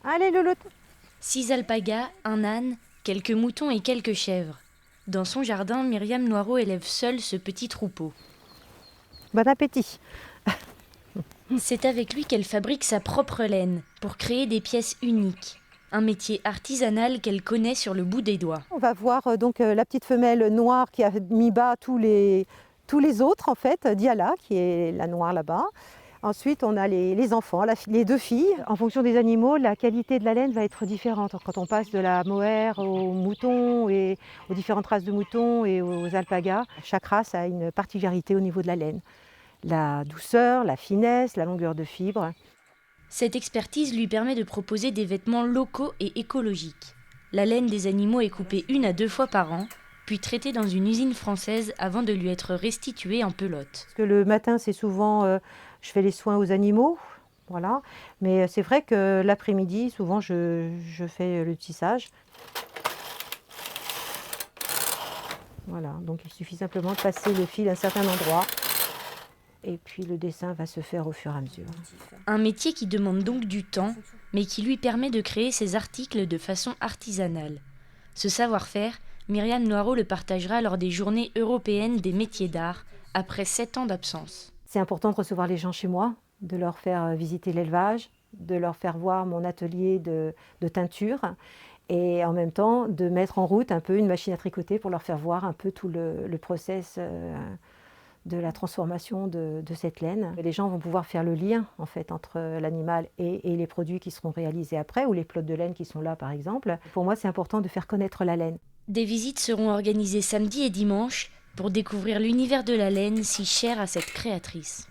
Allez, Louloute. 6 alpagas, un âne, quelques moutons et quelques chèvres. Dans son jardin, Myriam Noireau élève seule ce petit troupeau. Bon appétit. C'est avec lui qu'elle fabrique sa propre laine pour créer des pièces uniques. Un métier artisanal qu'elle connaît sur le bout des doigts. On va voir donc la petite femelle noire qui a mis bas tous les autres, en fait. Diala, qui est la noire là-bas. Ensuite, on a les enfants, les deux filles. En fonction des animaux, la qualité de la laine va être différente. Quand on passe de la mohair aux moutons et aux différentes races de moutons et aux alpagas, chaque race a une particularité au niveau de la laine. La douceur, la finesse, la longueur de fibre. Cette expertise lui permet de proposer des vêtements locaux et écologiques. La laine des animaux est coupée 1 à 2 fois par an, puis traitée dans une usine française avant de lui être restituée en pelote. Parce que le matin, c'est souvent, je fais les soins aux animaux, voilà. Mais c'est vrai que l'après-midi, souvent, je fais le tissage. Voilà, donc il suffit simplement de passer le fil à un certain endroit. Et puis le dessin va se faire au fur et à mesure. Un métier qui demande donc du temps, mais qui lui permet de créer ses articles de façon artisanale. Ce savoir-faire, Myriam Noireau le partagera lors des Journées européennes des métiers d'art, après 7 ans d'absence. C'est important de recevoir les gens chez moi, de leur faire visiter l'élevage, de leur faire voir mon atelier de teinture et en même temps de mettre en route un peu une machine à tricoter pour leur faire voir un peu tout le process de la transformation de cette laine. Les gens vont pouvoir faire le lien en fait entre l'animal et les produits qui seront réalisés après, ou les plots de laine qui sont là par exemple. Pour moi, c'est important de faire connaître la laine. Des visites seront organisées samedi et dimanche pour découvrir l'univers de la laine si cher à cette créatrice.